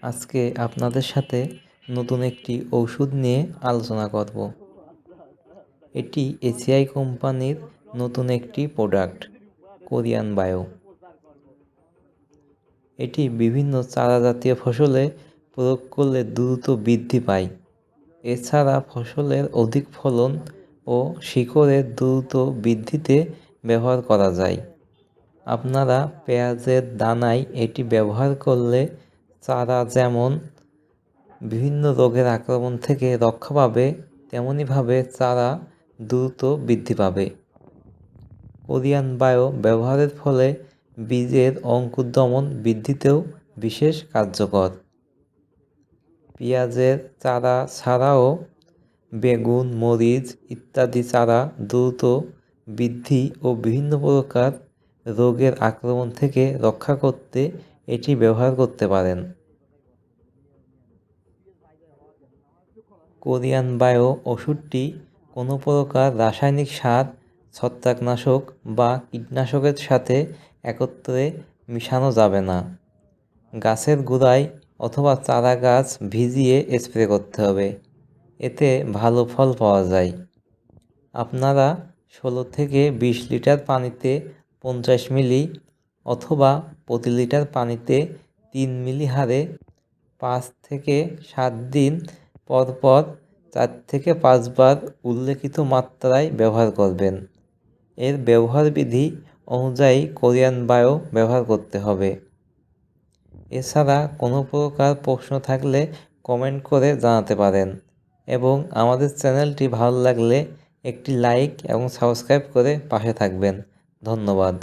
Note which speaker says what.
Speaker 1: আজকে আপনাদের সাথে নতুন একটি ওষুধ নিয়ে আলোচনা করব। এটি এসিআই কোম্পানির নতুন একটি প্রোডাক্ট, কোরিয়ান বায়ো। এটি বিভিন্ন চারা জাতীয় ফসলে প্রয়োগ করলে দ্রুত বৃদ্ধি পায়। এছাড়া ফসলের অধিক ফলন ও শিকড়ের দ্রুত বৃদ্ধিতে ব্যবহার করা যায়। আপনারা পেঁয়াজের দানায় এটি ব্যবহার করলে চারা যেমন বিভিন্ন রোগের আক্রমণ থেকে রক্ষা পাবে, তেমনিভাবে চারা দ্রুত বৃদ্ধি পাবে। কোরিয়ান বায়ো ব্যবহারের ফলে বীজের অঙ্কুরোদ্গম বৃদ্ধিতেও বিশেষ কার্যকর। পেঁয়াজের চারা ছাড়াও বেগুন, মরিচ ইত্যাদি চারা দ্রুত বৃদ্ধি ও বিভিন্ন প্রকার রোগের আক্রমণ থেকে রক্ষা করতে এটি ব্যবহার করতে পারেন। কোরিয়ান বায়ো ওষুধটি কোনো প্রকার রাসায়নিক সার, ছত্রাকনাশক বা কীটনাশকের সাথে একত্রে মিশানো যাবে না। গাছের গোড়ায় অথবা চারা গাছ ভিজিয়ে স্প্রে করতে হবে, এতে ভালো ফল পাওয়া যায়। আপনারা 16 থেকে 20 লিটার পানিতে 50 মিলি অথবা প্রতি লিটার পানিতে 3 মিলি হারে 5 থেকে 7 দিন পর পর 4 থেকে 5 বার উল্লেখিত মাত্রায় ব্যবহার করবেন। এর ব্যবহার বিধি অনুযায়ী কোরিয়ান বায়ো ব্যবহার করতে হবে। এছাড়া কোনো প্রকার প্রশ্ন থাকলে কমেন্ট করে জানাতে পারেন এবং আমাদের চ্যানেলটি ভালো লাগলে একটি লাইক এবং সাবস্ক্রাইব করে পাশে থাকবেন। ধন্যবাদ।